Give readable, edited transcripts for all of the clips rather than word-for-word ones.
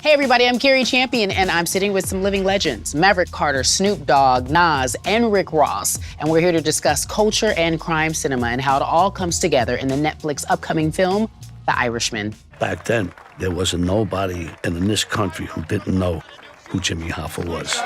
Hey everybody, I'm Cari Champion, and I'm sitting with some living legends, Maverick Carter, Snoop Dogg, Nas, and Rick Ross. And we're here to discuss culture and crime cinema and how it all comes together in the Netflix upcoming film, The Irishman. Back then, there wasn't nobody in this country who didn't know who Jimmy Hoffa was.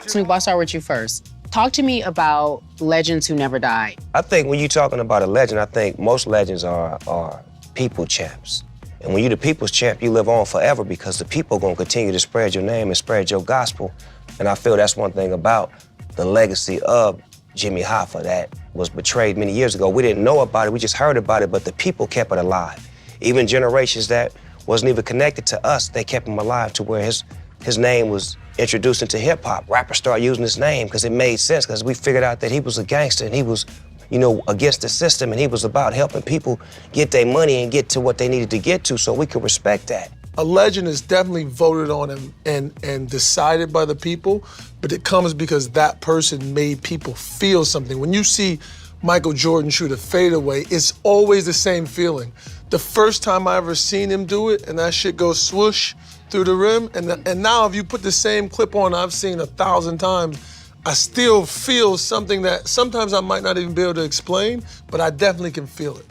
Snoop, I'll start with you first. Talk to me about legends who never die. I think when you're talking about a legend, I think most legends are people champs. And when you're the people's champ, you live on forever because the people are going to continue to spread your name and spread your gospel. And I feel that's one thing about the legacy of Jimmy Hoffa that was betrayed many years ago. We didn't know about it, we just heard about it, but the people kept it alive. Even generations that wasn't even connected to us, they kept him alive to where his name was introduced into hip hop. Rappers started using his name because it made sense, because we figured out that he was a gangster and he was, you know, against the system, and he was about helping people get their money and get to what they needed to get to, so we could respect that. A legend is definitely voted on and decided by the people, but it comes because that person made people feel something. When you see Michael Jordan shoot a fadeaway, it's always the same feeling. The first time I ever seen him do it, and that shit goes swoosh through the rim, and now if you put the same clip on I've seen 1,000 times, I still feel something that sometimes I might not even be able to explain, but I definitely can feel it.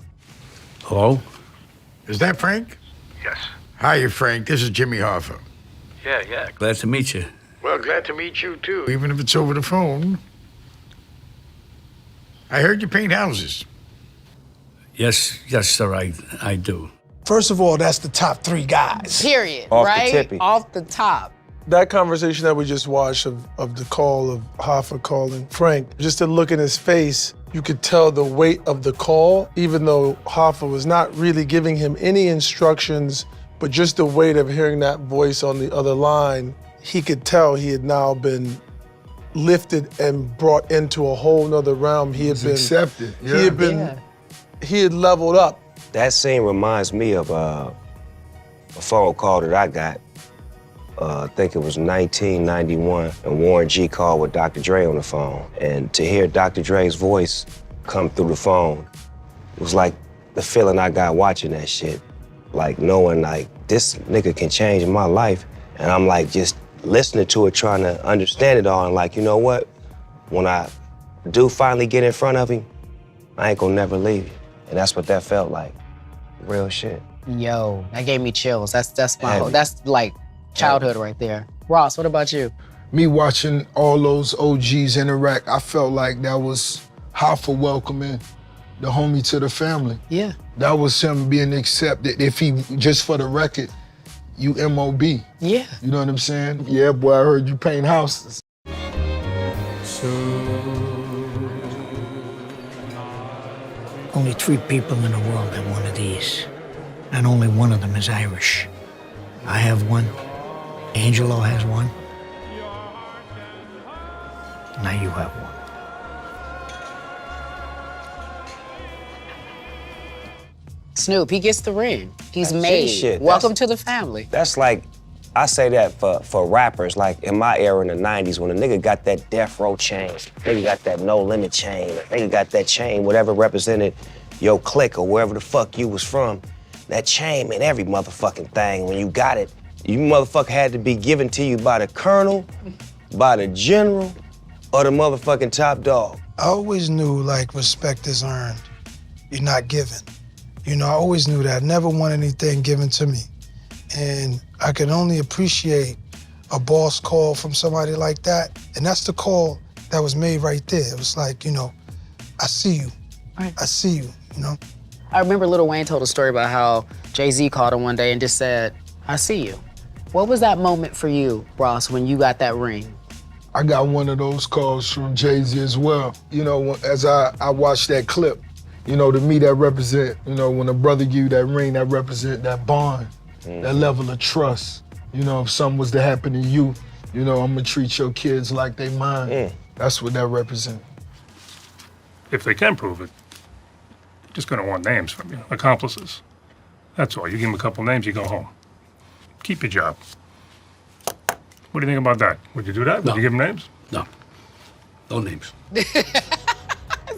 Hello? Is that Frank? Yes. Hiya, Frank. This is Jimmy Hoffa. Yeah. Glad to meet you. Well, glad to meet you, too, even if it's over the phone. I heard you paint houses. Yes, sir, I do. First of all, that's the top 3 guys. Period, Off the right? tippy. Off the top. That conversation that we just watched of the call of Hoffa calling Frank, just to look in his face, you could tell the weight of the call, even though Hoffa was not really giving him any instructions, but just the weight of hearing that voice on the other line, he could tell he had now been lifted and brought into a whole nother realm. He had been accepted. Yeah. He had leveled up. That scene reminds me of a phone call that I got. I think it was 1991, and Warren G called with Dr. Dre on the phone. And to hear Dr. Dre's voice come through the phone, it was like the feeling I got watching that shit. Like knowing like, this nigga can change my life. And I'm like just listening to it, trying to understand it all. And like, you know what? When I do finally get in front of him, I ain't gonna never leave you. And that's what that felt like. Real shit. Yo, that gave me chills. That's my whole, that's like childhood right there. Ross, what about you? Me watching all those OGs interact, I felt like that was Hoffa welcoming the homie to the family. Yeah. That was him being accepted. If he, just for the record, you MOB. Yeah. You know what I'm saying? Yeah, boy, I heard you paint houses. Only 3 people in the world have one of these, and only one of them is Irish. I have one, Angelo has one, now you have one. Snoop, he gets the ring. He's That's made. shit. Welcome to the family. That's like, I say that for rappers, like in my era in the 90s, when a nigga got that death row chain, nigga got that no limit chain, nigga got that chain, whatever represented your clique or wherever the fuck you was from, that chain meant every motherfucking thing. When you got it, you motherfucker had to be given to you by the colonel, by the general, or the motherfucking top dog. I always knew, like, respect is earned. You're not given. You know, I always knew that. I never want anything given to me. And I can only appreciate a boss call from somebody like that. And that's the call that was made right there. It was like, you know, I see you. Right. I see you, you know? I remember Lil Wayne told a story about how Jay-Z called him one day and just said, I see you. What was that moment for you, Ross, when you got that ring? I got one of those calls from Jay-Z as well. You know, as I watched that clip, you know, to me that represent, you know, when a brother give you that ring, that represent that bond, that level of trust. You know, if something was to happen to you, you know, I'm gonna treat your kids like they mine. That's what that represent. If they can prove it, just gonna want names from you, accomplices. That's all. You give them a couple names, you go home. Keep your job. What do you think about that? Would you do that? No. Would you give them names? No. No names.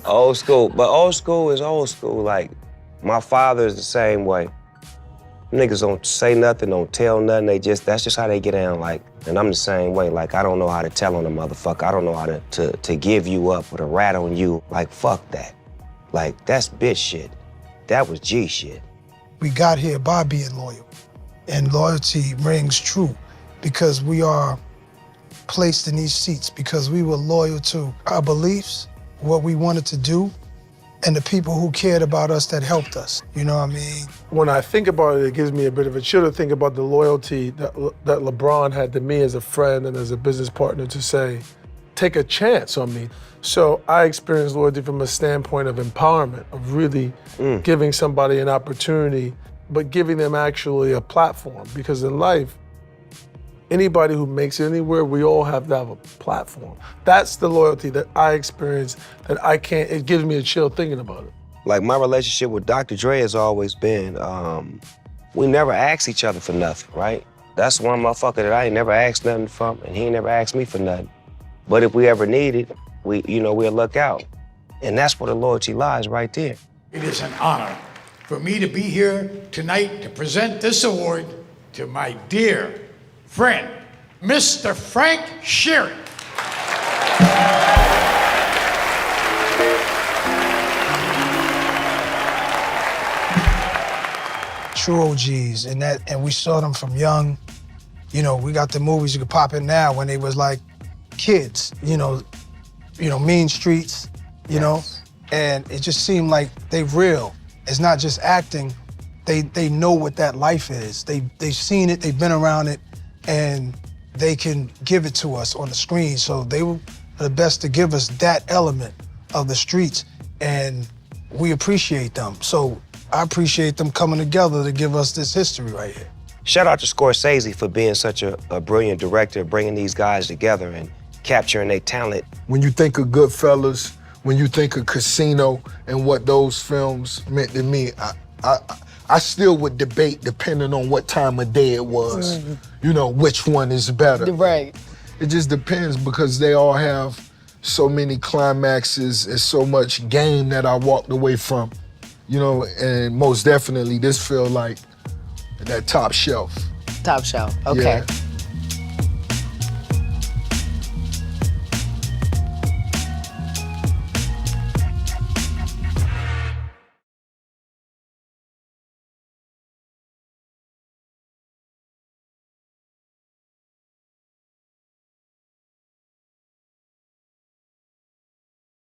Old school, but old school is old school. Like, my father is the same way. Niggas don't say nothing, don't tell nothing. That's just how they get down. Like, and I'm the same way. Like, I don't know how to tell on a motherfucker. I don't know how to give you up or to rat on you. Like, fuck that. Like, that's bitch shit. That was G shit. We got here by being loyal. And loyalty rings true because we are placed in these seats because we were loyal to our beliefs, what we wanted to do, and the people who cared about us that helped us. You know what I mean? When I think about it, it gives me a bit of a chill to think about the loyalty that LeBron had to me as a friend and as a business partner to say, take a chance on me. So I experienced loyalty from a standpoint of empowerment, of really giving somebody an opportunity, but giving them actually a platform. Because in life, anybody who makes it anywhere, we all have to have a platform. That's the loyalty that I experienced that I can't, it gives me a chill thinking about it. Like, my relationship with Dr. Dre has always been, we never ask each other for nothing, right? That's one motherfucker that I ain't never asked nothing from, and he ain't never asked me for nothing. But if we ever need it, we'll look out. And that's where the loyalty lies, right there. It is an honor for me to be here tonight to present this award to my dear friend, Mr. Frank Sheeran. True OGs, and we saw them from young. You know, we got the movies you could pop in now when they was like kids, you know, Mean Streets, you know, and it just seemed like they real. It's not just acting. They know what that life is. They've seen it, they've been around it, and they can give it to us on the screen. So they were the best to give us that element of the streets, and we appreciate them. So I appreciate them coming together to give us this history right here. Shout out to Scorsese for being such a brilliant director, bringing these guys together and capturing their talent. When you think of Goodfellas, when you think of Casino and what those films meant to me, I still would debate, depending on what time of day it was, you know, which one is better. Right. It just depends because they all have so many climaxes and so much game that I walked away from, you know, and most definitely this feel like that top shelf. Top shelf, okay. Yeah.